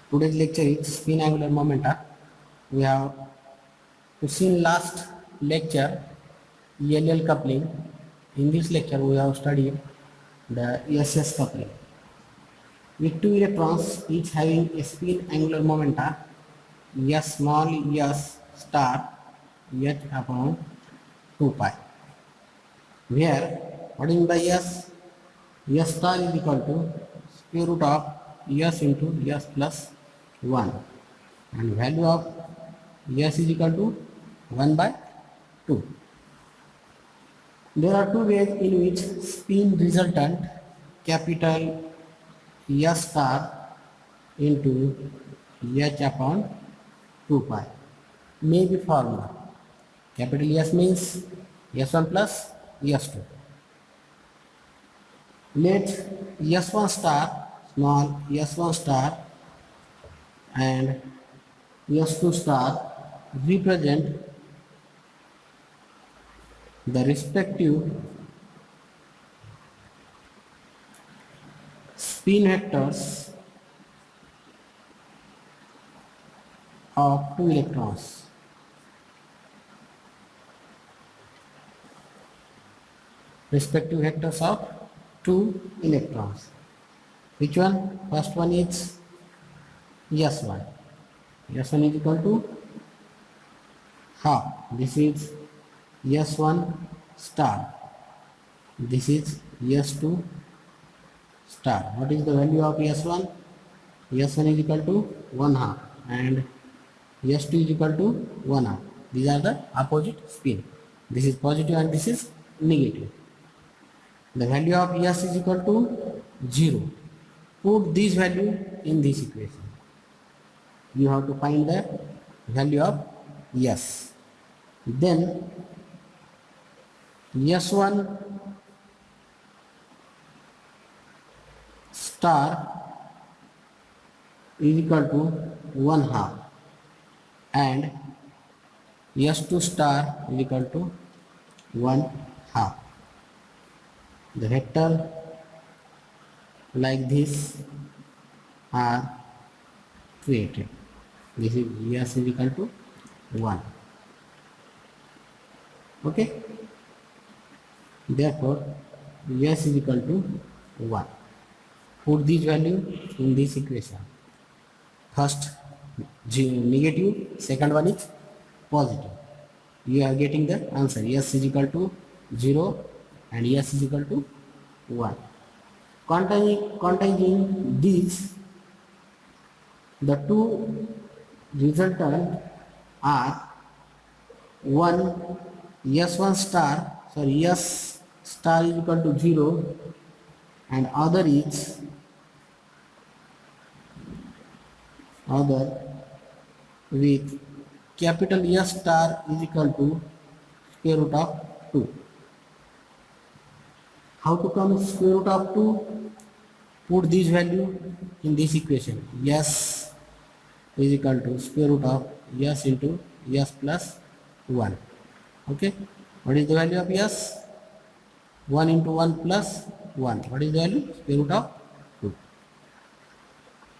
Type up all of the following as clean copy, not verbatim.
Today's lecture is spin angular momenta. We have seen last lecture ELL coupling. In this lecture we have studied the SS coupling. With two electrons each having a spin angular momenta S small s star h upon 2 pi. Where what is by S? S star is equal to square root of S into S plus 1 and value of S is equal to 1 by 2. There are two ways in which spin resultant capital S star into h upon 2 pi may be formula. Capital S means S1 plus S2. Let S1 star, small S1 star and S2 star represent the respective spin vectors of two electrons. Respective vectors of two electrons. Which one? First one is S1. S1 is equal to half. This is S1 star. This is S2 star. What is the value of S1? S1 is equal to 1 half and S2 is equal to 1 half. These are the opposite spin. This is positive and this is negative. The value of S is equal to 0. Put this value in this equation. You have to find the value of S. Then S1 star is equal to 1 half and S2 star is equal to 1 half. The vector like this are created. This is S is equal to 1. Okay. Therefore, S is equal to 1. Put this value in this equation. First negative, second one is positive. You are getting the answer. S is equal to 0 and S is equal to 1. Containing these, the two resultant are one S1 star, S star is equal to 0 and other with capital S star is equal to square root of 2. How to come square root of 2? Put this value in this equation. S is equal to square root of S into S plus 1. Okay. What is the value of S? 1 into 1 plus 1. What is the value? Square root of 2.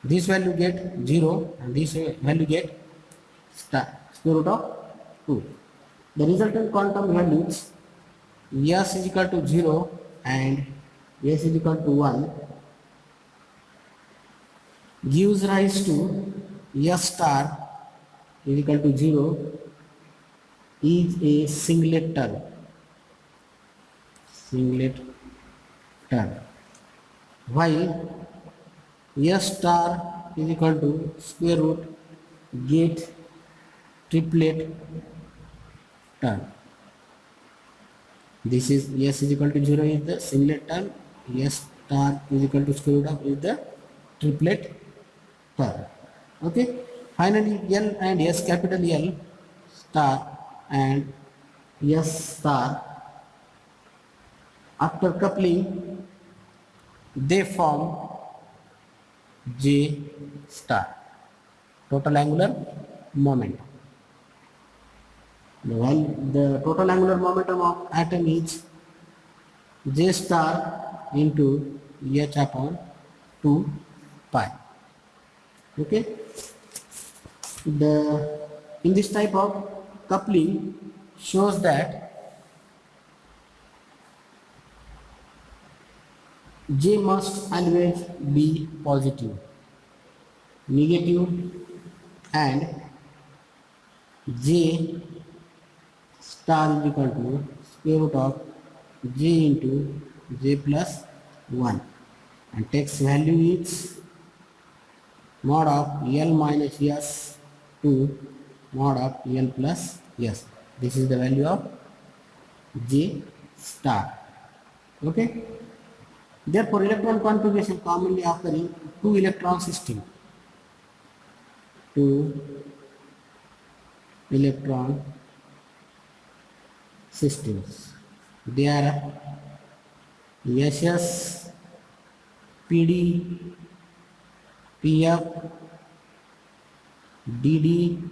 This value get 0 and this value get square root of 2. The resultant quantum values S is equal to 0 and S is equal to 1 gives rise to S star is equal to 0 is a singlet term. While S star is equal to square root get triplet term. This is S is equal to 0 is the singlet term, S star is equal to square root of is the triplet term. Okay. Finally, L and S, capital L star and S star, after coupling they form J star, total angular momentum. The total angular momentum of atom is J star into H upon 2 pi. Okay, the in this type of coupling shows that J must always be positive, negative, and J star is equal to square root of J into J plus 1, and takes value is mod of L minus S to mod of L plus S. This is the value of J star. Okay. Therefore, electron configuration commonly occurring two electron system. Two electron systems. They are SS, PD, PF, DD,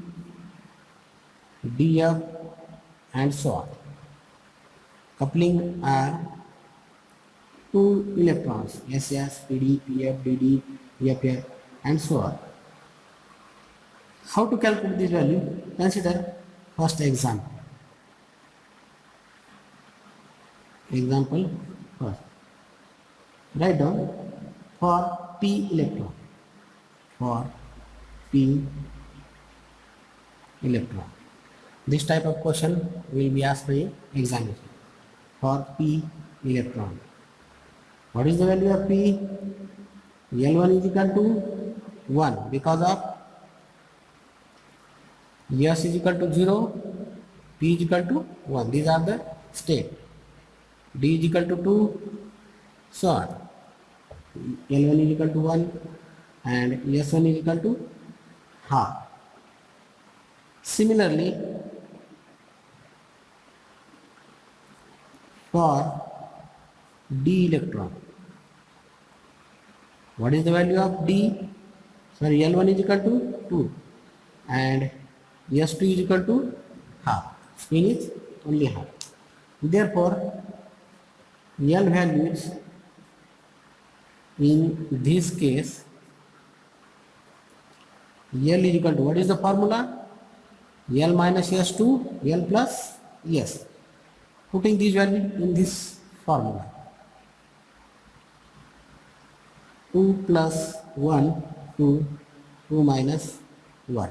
DF, and so on. Coupling are two electrons SS, PD, PF, DD, PF, and so on. How to calculate this value? Consider first example. Example first. Write down for P electron. For P electron. This type of question will be asked by examination. For P electron. What is the value of P? L1 is equal to 1 because of S is equal to 0, P is equal to 1. These are the state. D is equal to 2, so on. L1 is equal to 1 and S1 is equal to half. Similarly, for D electron, what is the value of D? Sorry, L1 is equal to 2 and S2 is equal to half. Spin is only half. Therefore, L values in this case, L is equal to, what is the formula? L minus S2, L plus S. Putting these values in this formula. 2 plus 1 to 2 minus 1.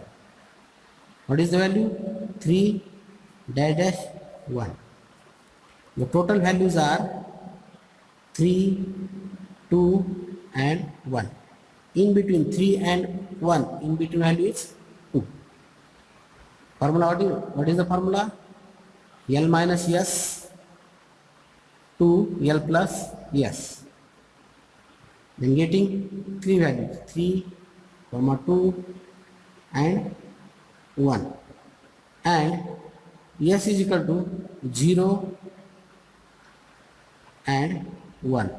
What is the value? 3 dash dash 1. The total values are 3, 2 and 1. In between 3 and 1, in between value is 2. Formula, what is the formula? L minus S to L plus S. Then getting 3 values, 3, 2 and 1. And S is equal to 0 and 1.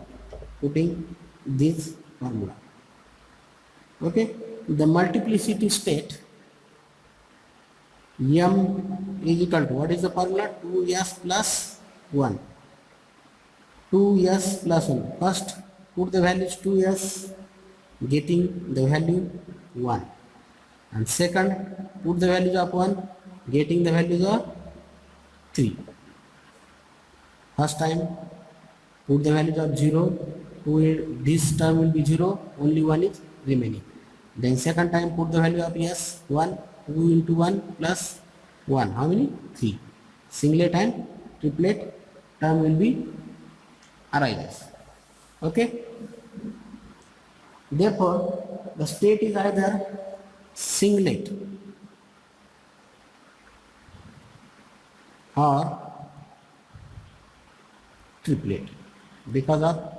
Putting this formula. Okay, the multiplicity state M is equal to, what is the formula? 2S plus 1. 2S plus 1. First put the values 2S, getting the value 1. And second put the values of 1, getting the values of 3. First time put the values of 0, this term will be 0, only 1 is remaining. Then second time put the value of S, 1, 2 into 1 plus 1, how many? 3. Singlet and triplet term will be arises. Okay. Therefore, the state is either singlet or triplet. Because of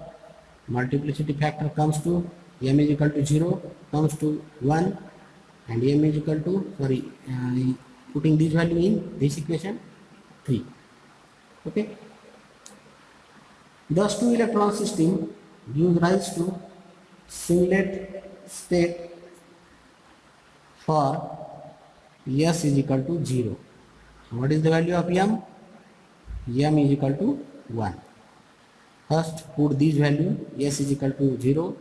multiplicity factor comes to M is equal to 0, comes to 1, and M is equal to, putting this value in this equation, 3. Okay. Thus, two electron system gives rise to singlet state for S is equal to 0. So what is the value of M? M is equal to 1. First put this value, S is equal to 0,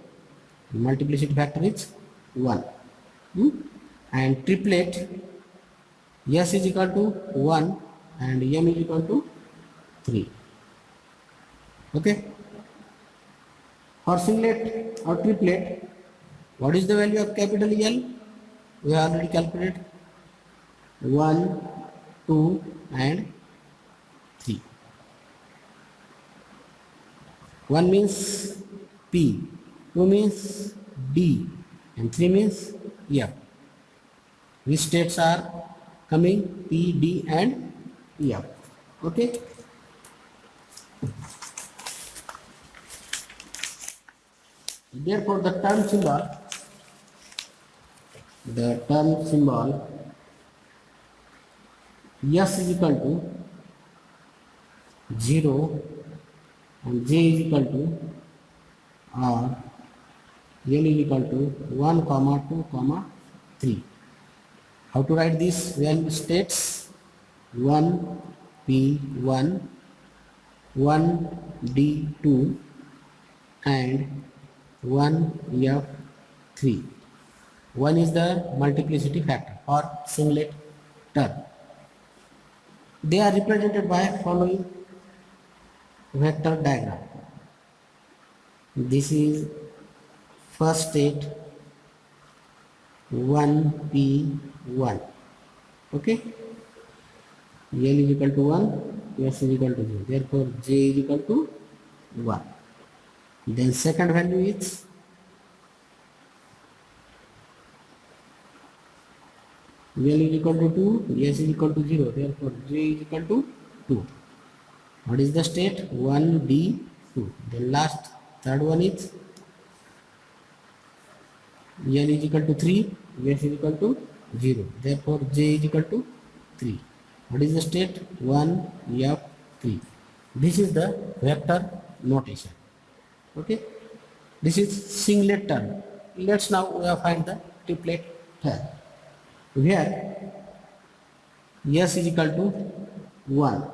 multiplicity factor is 1. Hmm? And triplet S is equal to 1 and M is equal to 3. Okay. For singlet or triplet, what is the value of capital L? We have already calculated 1, 2 and 3. 1 means P, 2 means D and 3 means F. Which states are coming? P, D and F. Okay. Therefore the term symbol S is equal to 0 and J is equal to or L is equal to 1 comma 2 comma 3. How to write this? Value states 1 P1, 1 D2 and 1 F3. 1 is the multiplicity factor or singlet term. They are represented by following vector diagram. This is first state 1P1. Okay. L is equal to 1, S is equal to 0. Therefore, J is equal to 1. Then second value is L is equal to 2, S is equal to 0. Therefore, J is equal to 2. What is the state? 1D2. Then last third one is L is equal to 3, S is equal to 0. Therefore, J is equal to 3. What is the state? 1 F3. This is the vector notation. Okay. This is singlet term. Let's now find the triplet term. Here S is equal to 1.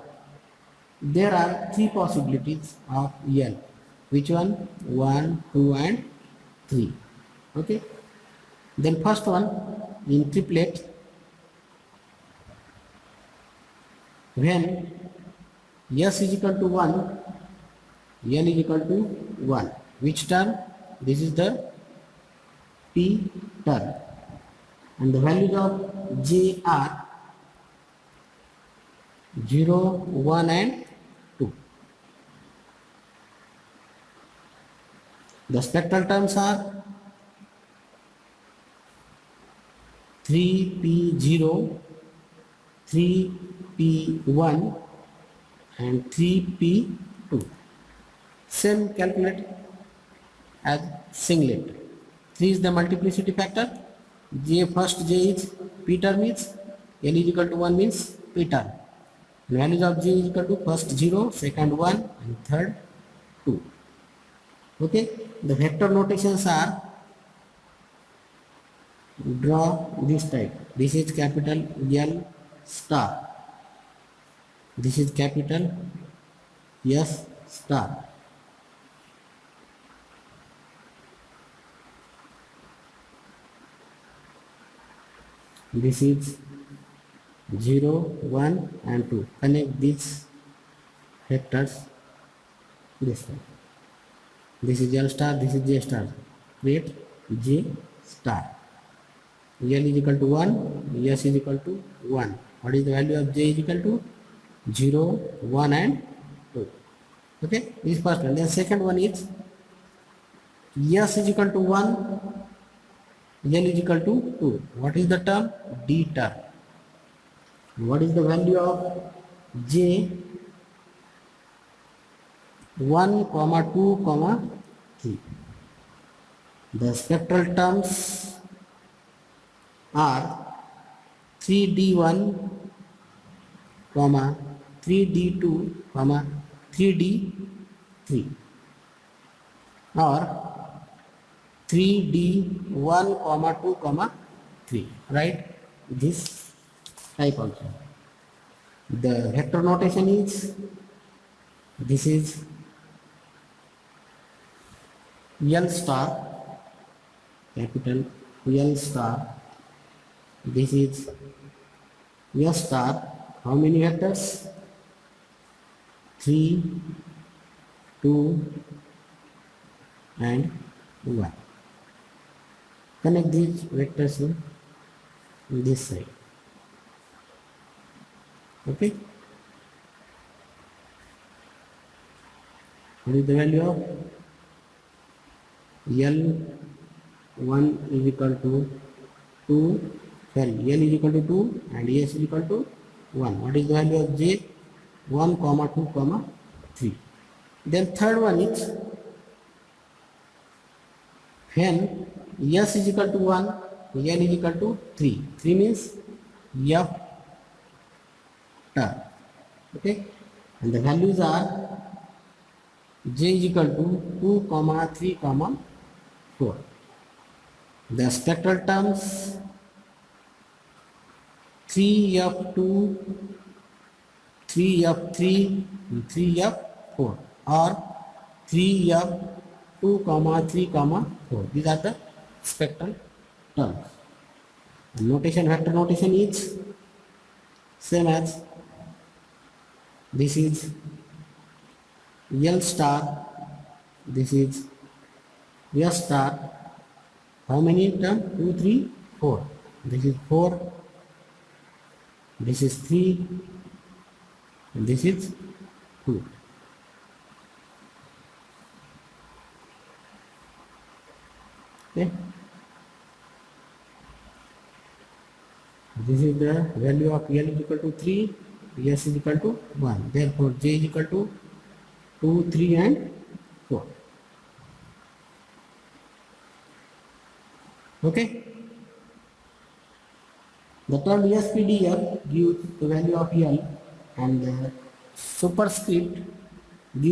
There are three possibilities of L. Which one? 1, 2 and 3. Okay. Then first one in triplet, when S is equal to 1, N is equal to 1. Which term? This is the P term. And the values of J are 0, 1 and 2. The spectral terms are 3P0, 3P1 and 3P2. Same calculate as singlet. 3 is the multiplicity factor. First J is P term is L is equal to 1 means P term. Values of J is equal to first 0, second 1 and third 2. Okay. The vector notations are, draw this type. This is capital L star. This is capital S star. This is 0, 1 and 2. Connect these vectors this way. This is L star, this is J star. Create J star. L is equal to 1, S is equal to 1. What is the value of J is equal to? 0, 1 and 2. Okay, this is first one. Then second one is S is equal to 1, L is equal to 2. What is the term? D term. What is the value of J? 1, 2, 3. The spectral terms are 3D1, 3D2, 3D3 or 3D1, 2, 3. Right? This type also. The vector notation is, this is L star, capital L star, This is S star. How many vectors? 3, 2 and 1. Connect these vectors in this side. Okay. What is the value of L1 is equal to 2, sorry, L is equal to 2 and S is equal to 1. What is the value of J? 1, 2, 3. Then third one is when S is equal to 1, L is equal to 3. 3 means F star. Okay. And the values are J is equal to 2, 3, 4. The spectral terms 3F2, 3F3, 3F4 or 3F2, 3, 4. These are the spectral terms. And notation, vector notation is same as this is L star, this is S star. How many terms? 2, 3, 4. This is 4, this is 3, and this is 2. Okay. This is the value of L is equal to 3, S is equal to 1. Therefore, J is equal to 2, 3 and 4. Okay. The term SPDF gives the value of L and the superscript gives